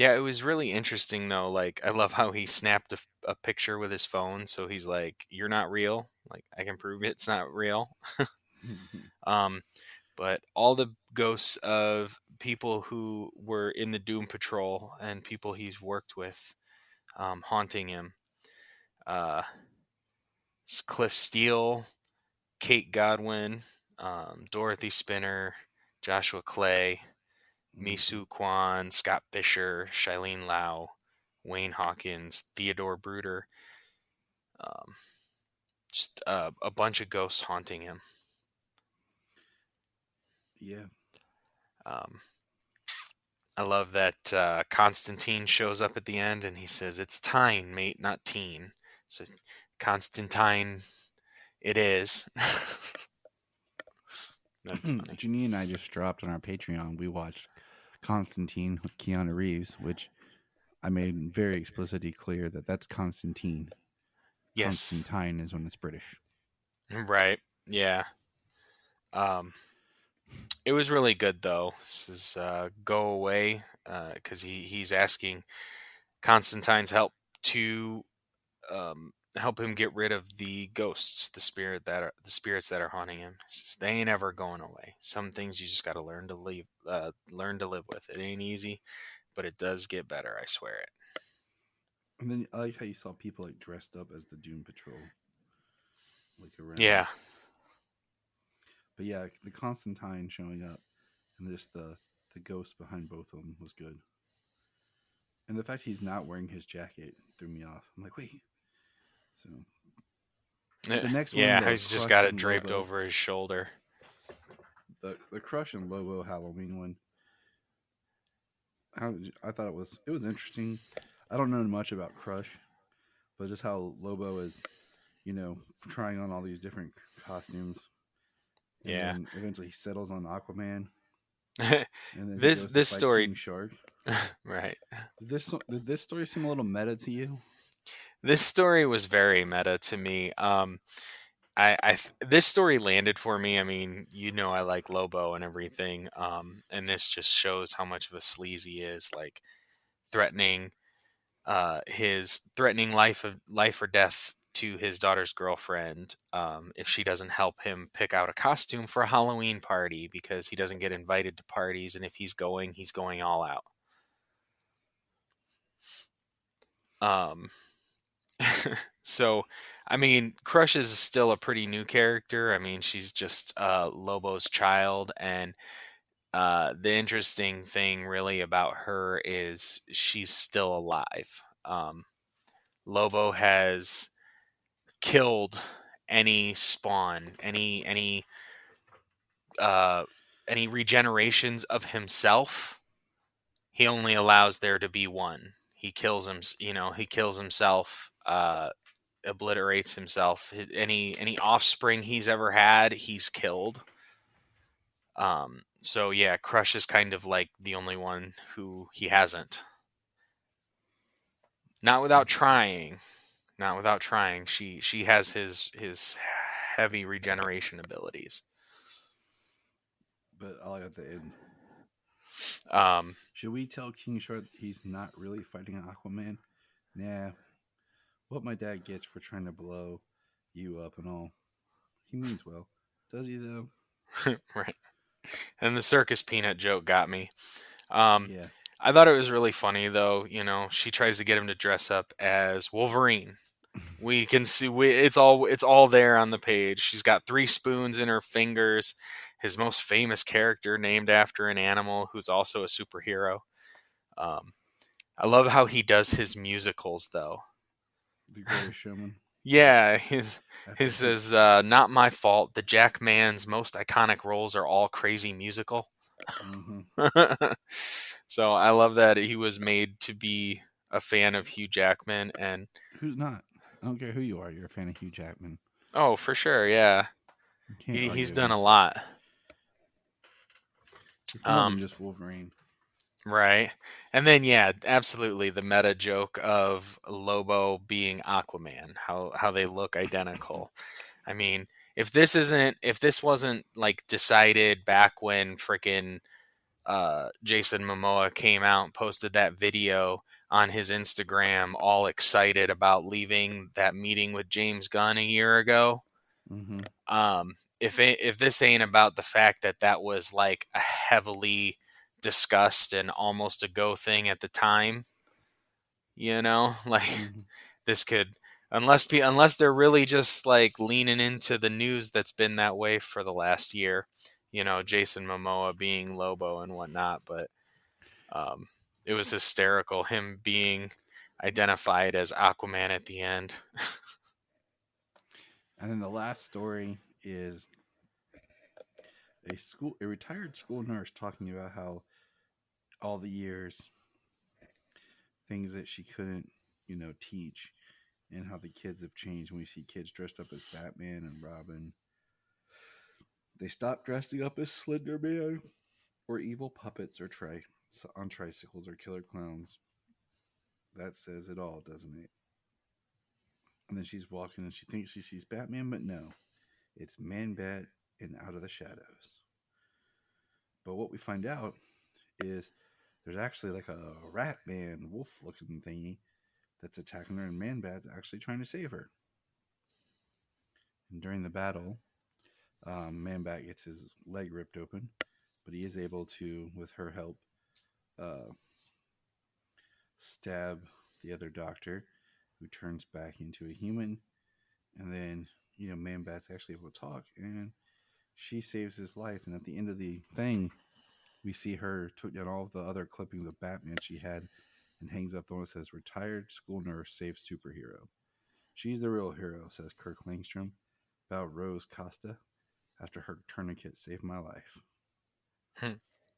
Yeah, it was really interesting though. Like, I love how he snapped a picture with his phone. So he's like, "You're not real. Like, I can prove it's not real." um, but all the ghosts of people who were in the Doom Patrol and people he's worked with, haunting him. Cliff Steele, Kate Godwin, Dorothy Spinner, Joshua Clay, Misu Kwan, Scott Fisher, Shailene Lau, Wayne Hawkins, Theodore Bruder. Um, just a bunch of ghosts haunting him. Yeah. I love that Constantine shows up at the end and he says, "It's Tyne, mate, not teen." So Constantine, it is. That's funny. Janine and I just dropped on our Patreon. We watched Constantine with Keanu Reeves, which I made very explicitly clear that that's Constantine. Yes. Constantine is when it's British. Right. Yeah. It was really good though. This is Go Away, because he's asking Constantine's help to help him get rid of the ghosts, the spirits that are haunting him. He says, they ain't ever going away. Some things you just got to learn to live with. It ain't easy, but it does get better. I swear it. And then I like how you saw people like dressed up as the Doom Patrol, like around. Yeah. But yeah, the Constantine showing up and just the ghost behind both of them was good. And the fact he's not wearing his jacket threw me off. I'm like, wait. So the next one, yeah, he's just got it draped Lobo, over his shoulder. The Crush and Lobo Halloween one. I thought it was interesting. I don't know much about Crush, but just how Lobo is, trying on all these different costumes. And then eventually he settles on Aquaman. And then this story, King Shark. Right? Did this story seem a little meta to you? This story was very meta to me. This story landed for me. I mean, I like Lobo and everything. And this just shows how much of a sleaze he is, like threatening life or death to his daughter's girlfriend if she doesn't help him pick out a costume for a Halloween party, because he doesn't get invited to parties, and if he's going all out. So, I mean, Crush is still a pretty new character. I mean, she's just Lobo's child, and the interesting thing really about her is she's still alive. Lobo has killed any spawn, any regenerations of himself. He only allows there to be one. He kills him. He kills himself. Obliterates himself. Any offspring he's ever had, he's killed. So yeah, Crush is kind of like the only one who he hasn't. Not without trying. She has his heavy regeneration abilities. But I like at the end. Should we tell King Shark he's not really fighting Aquaman? Nah. What my dad gets for trying to blow you up and all. He means well. Does he though? Right. And the circus peanut joke got me. Yeah. I thought it was really funny though. She tries to get him to dress up as Wolverine. We can see it's all there on the page. She's got 3 spoons in her fingers. His most famous character, named after an animal who's also a superhero. I love how he does his musicals though. The Greatest Showman. Yeah, he says, "Not my fault. The Jack Man's most iconic roles are all crazy musical." Mm-hmm. So I love that he was made to be a fan of Hugh Jackman, and who's not? I don't care who you are. You're a fan of Hugh Jackman. Oh, for sure, yeah. He's done a lot. He's more than just Wolverine. Right. And then, yeah, absolutely, the meta joke of Lobo being Aquaman, how they look identical. I mean, if this wasn't like decided back when frickin' Jason Momoa came out and posted that video on his Instagram, all excited about leaving that meeting with James Gunn a year ago. Mm-hmm. If this ain't about the fact that that was like a heavily discussed and almost a go thing at the time, like this could, unless they're really just like leaning into the news that's been that way for the last year, Jason Momoa being Lobo and whatnot, but it was hysterical him being identified as Aquaman at the end. And then the last story is a retired school nurse talking about how all the years things that she couldn't, teach, and how the kids have changed. When we see kids dressed up as Batman and Robin, they stop dressing up as Slender Man or evil puppets or on tricycles or killer clowns. That says it all, doesn't it? And then she's walking and she thinks she sees Batman, but no, it's Man Bat and Out of the Shadows. But what we find out is there's actually like a rat man, wolf looking thingy that's attacking her, and Man Bat's actually trying to save her. And during the battle, Man Bat gets his leg ripped open, but he is able to, with her help, stab the other doctor, who turns back into a human. And then, Man Bat's actually able to talk, and she saves his life. And at the end of the thing, we see her took down all of the other clippings of Batman she had and hangs up the one that says, "Retired school nurse saves superhero. She's the real hero," says Kirk Langstrom about Rose Costa after her tourniquet saved my life.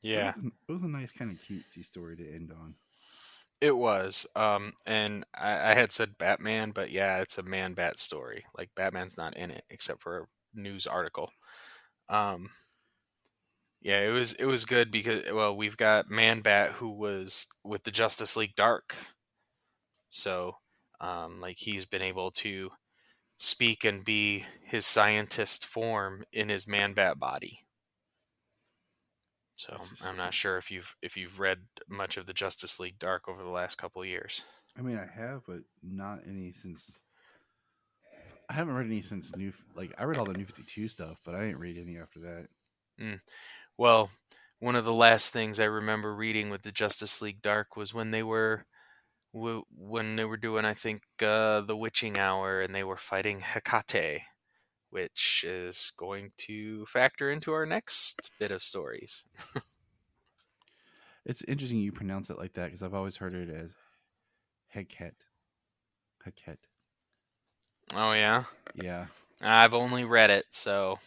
Yeah. So it was a nice kind of cutesy story to end on. It was. And I had said Batman, but yeah, it's a Man Bat story. Like Batman's not in it except for a news article. Yeah, it was good because, well, we've got Man Bat who was with the Justice League Dark. So, like he's been able to speak and be his scientist form in his Man Bat body. So I'm not sure if you've read much of the Justice League Dark over the last couple of years. I mean, I have, but not any since. I haven't read any since I read all the New 52 stuff, but I didn't read any after that. Well, one of the last things I remember reading with the Justice League Dark was when they were doing, I think, the Witching Hour, and they were fighting Hecate, which is going to factor into our next bit of stories. It's interesting you pronounce it like that because I've always heard it as Heket. Heket. Oh, yeah? Yeah. I've only read it, so.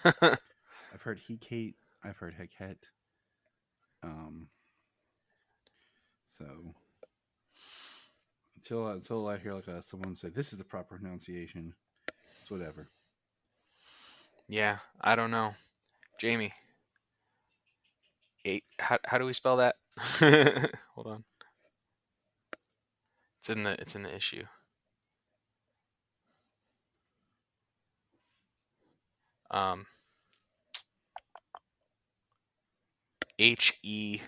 I've heard Hekate. I've heard Heket. So until I hear someone say this is the proper pronunciation, it's whatever. Yeah, I don't know. Jamie. How do we spell that? Hold on. It's in the issue. Hecate.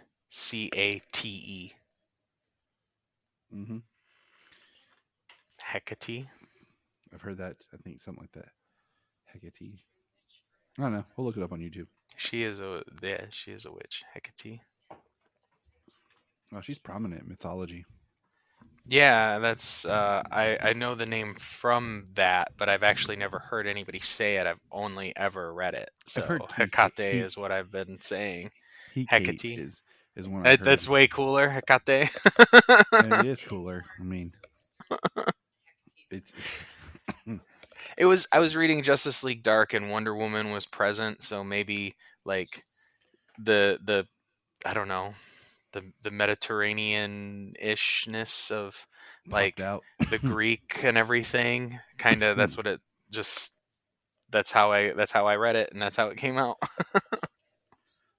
Mm-hmm. Hecate. I've heard that. I think something like that. Hecate. I don't know. We'll look it up on YouTube. She is a witch. Hecate. Oh, she's prominent in mythology. Yeah, that's I know the name from that, but I've actually never heard anybody say it. I've only ever read it. So I've heard Hecate is what I've been saying. Hecate is one I've heard. That's way cooler. Hecate. And it is cooler. I mean, it's. I was reading Justice League Dark and Wonder Woman was present, so maybe like the I don't know, the Mediterranean ishness of like the Greek and everything. Kind of that's what it just that's how I read it and that's how it came out.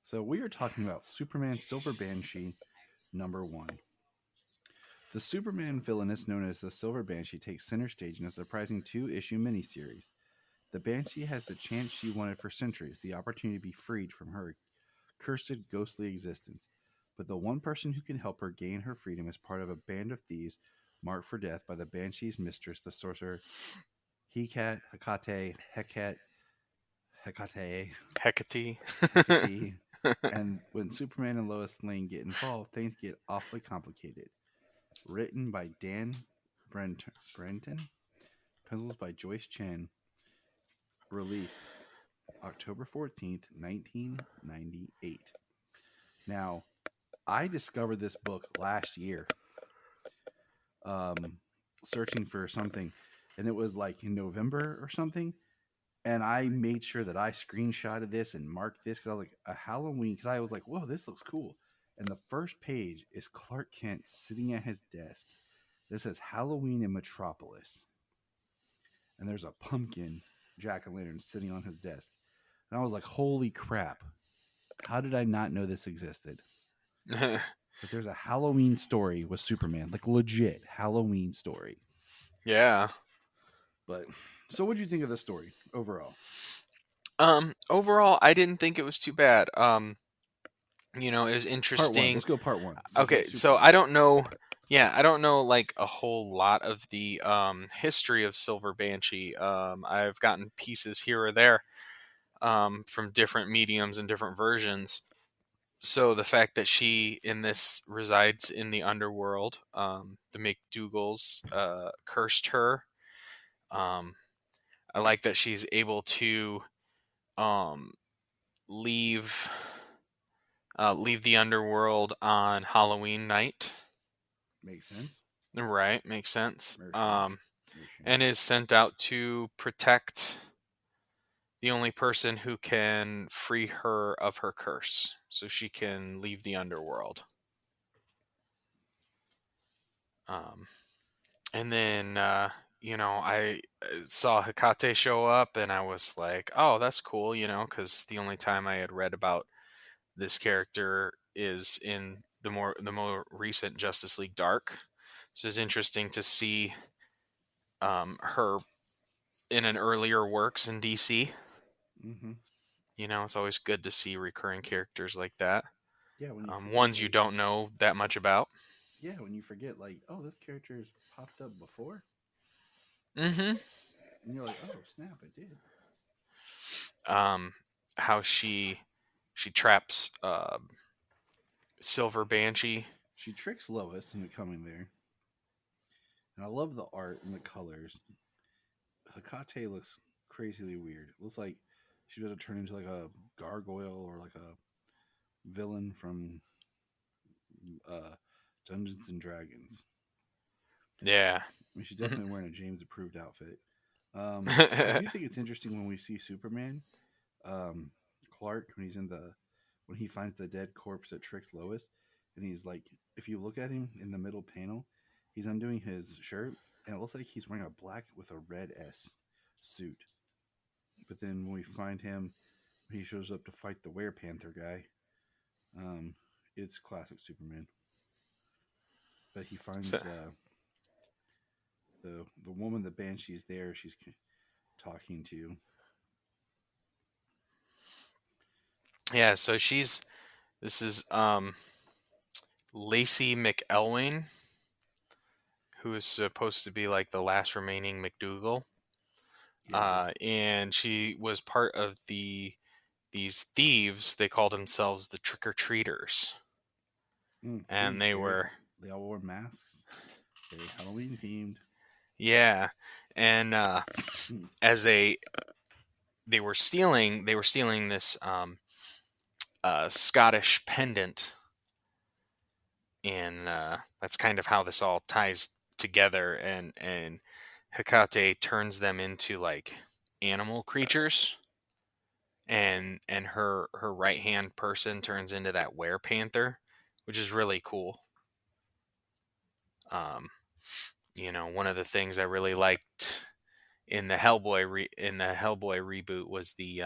So we are talking about Superman Silver Banshee #1. The Superman villainess known as the Silver Banshee takes center stage in a surprising 2-issue miniseries. The Banshee has the chance she wanted for centuries, the opportunity to be freed from her cursed ghostly existence. But the one person who can help her gain her freedom is part of a band of thieves marked for death by the Banshee's mistress, the sorcerer Hecate. Hecate. And when Superman and Lois Lane get involved, things get awfully complicated. Written by Dan Brenton, pencils by Joyce Chen, released October 14th, 1998. Now, I discovered this book last year, searching for something, and it was like in November or something. And I made sure that I screenshotted this and marked this because I was like, a Halloween, because I was like, whoa, this looks cool. And the first page is Clark Kent sitting at his desk. This says Halloween in Metropolis. And there's a pumpkin jack-o'-lantern sitting on his desk. And I was like, holy crap. How did I not know this existed? But there's a Halloween story with Superman, like legit Halloween story. Yeah. But so what'd you think of the story overall? Overall, I didn't think it was too bad. It was interesting. Part one. Let's go part one. Okay, so I don't know. Yeah, I don't know like a whole lot of the history of Silver Banshee. I've gotten pieces here or there from different mediums and different versions. So the fact that she in this resides in the underworld, the McDougalls cursed her. I like that she's able to leave the underworld on Halloween night. Makes sense. Right, makes sense. And is sent out to protect the only person who can free her of her curse, so she can leave the underworld. And then I saw Hecate show up, and I was like, oh, that's cool, because the only time I had read about this character is in the more recent Justice League Dark. So it's interesting to see her in an earlier works in DC. Mm-hmm. It's always good to see recurring characters like that. Yeah, when you forget, ones you don't know that much about. Yeah, when you forget, like, oh, this character's popped up before. Mm-hmm. And you're like, oh, snap, it did. How she traps Silver Banshee. She tricks Lois into coming there. And I love the art and the colors. Hecate looks crazily weird. It looks like she's about to turn into like a gargoyle or like a villain from Dungeons and Dragons. Yeah. I mean, she's definitely wearing a James approved outfit. I do think it's interesting when we see Superman, Clark, when he finds the dead corpse that tricked Lois, and he's like, if you look at him in the middle panel, he's undoing his shirt, and it looks like he's wearing a black with a red S suit. But then when we find him, he shows up to fight the Werepanther guy. It's classic Superman. But he finds the woman, the Banshee's there. She's talking to. Yeah, so this is Lacey McElwain, who is supposed to be like the last remaining McDougal. Yeah. And she was part of these thieves. They called themselves the Trick-or-Treaters. And they all wore masks. Very Halloween themed. Yeah. And as they were stealing this Scottish pendant, and that's kind of how this all ties together. And Hecate turns them into like animal creatures, and her right hand person turns into that werepanther, which is really cool. One of the things I really liked in the Hellboy reboot was the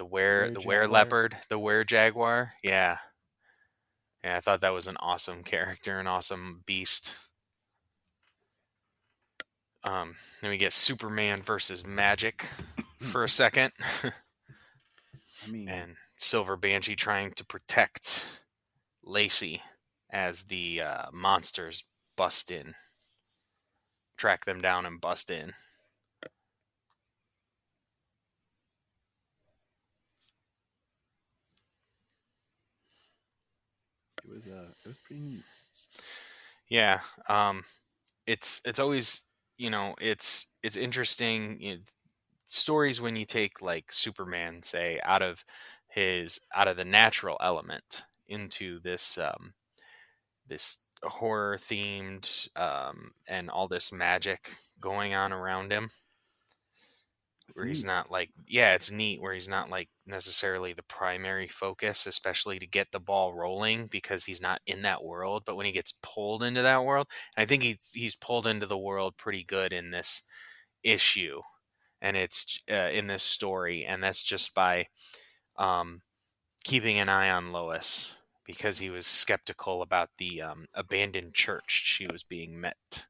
were leopard, the were jaguar. Yeah, I thought that was an awesome character, an awesome beast. Then we get Superman versus magic for a second. I mean, and Silver Banshee trying to protect Lacey as the monsters bust in, track them down and bust in. It was pretty neat. Yeah, it's always, it's interesting, stories when you take like Superman, say, out of the natural element into this horror themed, and all this magic going on around him, where he's not like, it's neat, where he's not like necessarily the primary focus, especially to get the ball rolling, because he's not in that world. But when he gets pulled into that world, and I think he's pulled into the world pretty good in this issue, and it's in this story, and that's just by keeping an eye on Lois, because he was skeptical about the abandoned church she was being met.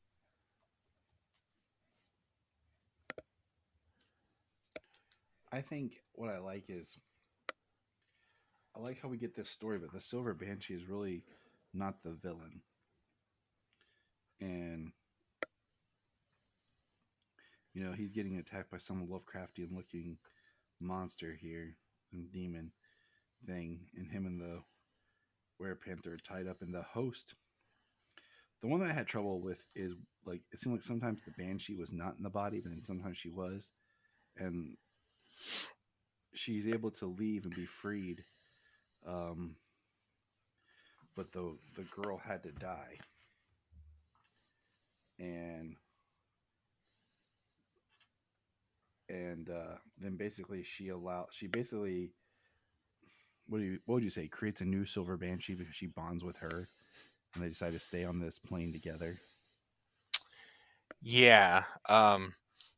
I think what I like is, I like how we get this story, but the Silver Banshee is really not the villain. And, he's getting attacked by some Lovecraftian looking monster here, some demon thing, and him and the Werepanther are tied up. And the host, the one that I had trouble with is, like, it seemed like sometimes the Banshee was not in the body, but then sometimes she was. And she's able to leave and be freed. But the girl had to die. And then basically what would you say, creates a new Silver Banshee because she bonds with her, and they decide to stay on this plane together. Yeah,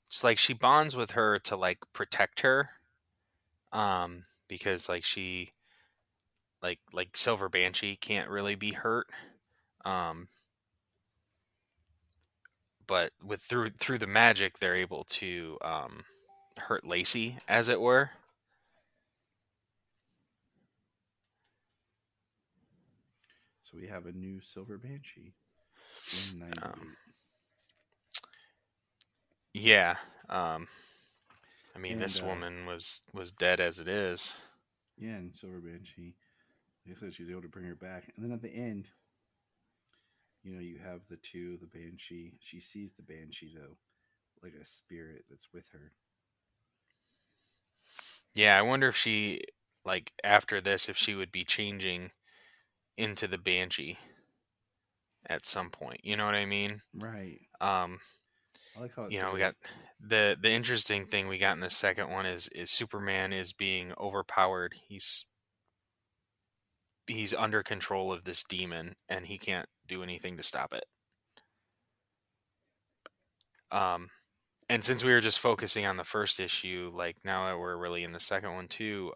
it's like she bonds with her to like protect her, because like she like Silver Banshee can't really be hurt, but with through the magic they're able to hurt Lacey, as it were. So we have a new Silver Banshee in 98. Yeah, I mean, this woman was dead as it is. Yeah, and Silver Banshee, they said she was able to bring her back. And then at the end, you have the Banshee. She sees the Banshee, though, like a spirit that's with her. Yeah, I wonder if she, like, after this, if she would be changing into the Banshee at some point. You know what I mean? Right. I like how it we says, got the interesting thing we got in the second one is Superman is being overpowered. He's under control of this demon, and he can't do anything to stop it. And since we were just focusing on the first issue, like now that we're really in the second one too,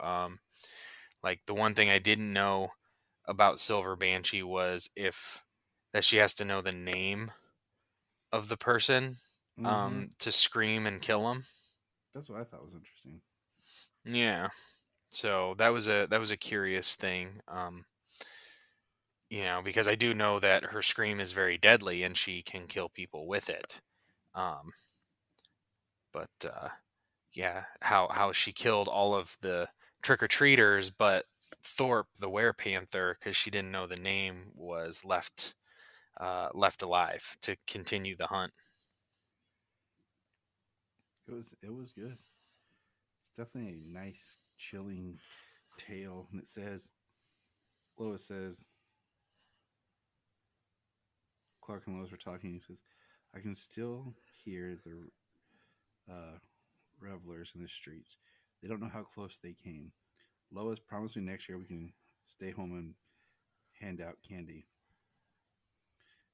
like the one thing I didn't know about Silver Banshee was that she has to know the name of the person to scream and kill him. That's what I thought was interesting. Yeah, so that was a curious thing, because I do know that her scream is very deadly and she can kill people with it. But yeah, how she killed all of the trick-or-treaters, but Thorpe, the werepanther, because she didn't know the name, was left alive to continue the hunt. It was good. It's definitely a nice, chilling tale. And Lois says, Clark and Lois were talking. He says, I can still hear the revelers in the streets. They don't know how close they came. Lois, promised me next year we can stay home and hand out candy.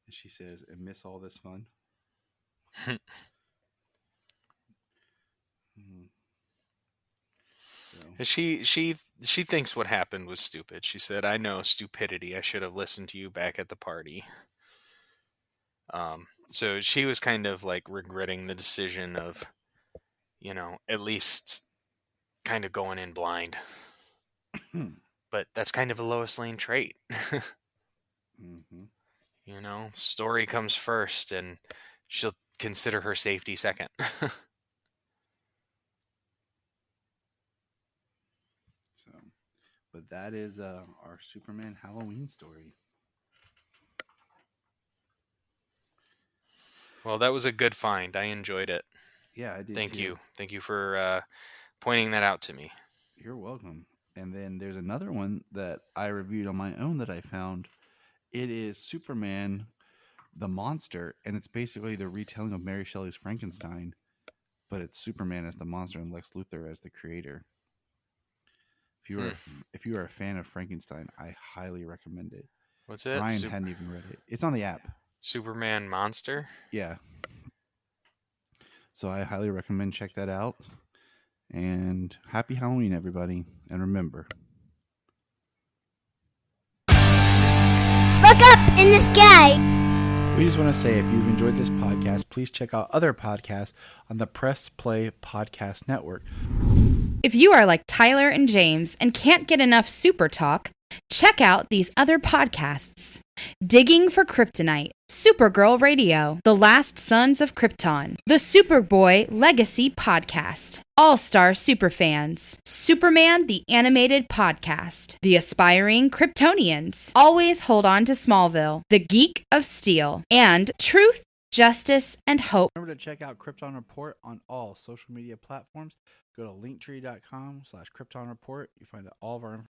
And she says, and miss all this fun? So. She thinks what happened was stupid. She said, I know, stupidity. I should have listened to you back at the party. So she was kind of like regretting the decision of, at least kind of going in blind. But that's kind of a Lois Lane trait. Mm-hmm. You know, story comes first, and she'll consider her safety second. So, but that is our Superman Halloween story. Well, that was a good find. I enjoyed it. Yeah, I did Thank too. you. Thank you for pointing that out to me. You're welcome. And then there's another one that I reviewed on my own that I found. It is Superman the Monster, and it's basically the retelling of Mary Shelley's Frankenstein, but it's Superman as the monster and Lex Luthor as the creator. If you are a fan of Frankenstein, I highly recommend it. What's it? Brian hadn't even read it. It's on the app. Superman Monster? Yeah. So I highly recommend check that out. And happy Halloween, everybody. And remember, Look up in the sky. We just want to say if you've enjoyed this podcast, please check out other podcasts on the Press Play Podcast Network. If you are like Tyler and James and can't get enough super talk, check out these other podcasts. Digging for Kryptonite, Supergirl Radio, The Last Sons of Krypton, The Superboy Legacy Podcast, All-Star Superfans, Superman the Animated Podcast, The Aspiring Kryptonians, Always Hold On to Smallville, The Geek of Steel, and Truth, Justice, and Hope. Remember to check out Krypton Report on all social media platforms. Go to linktree.com/Krypton Report. You find all of our information.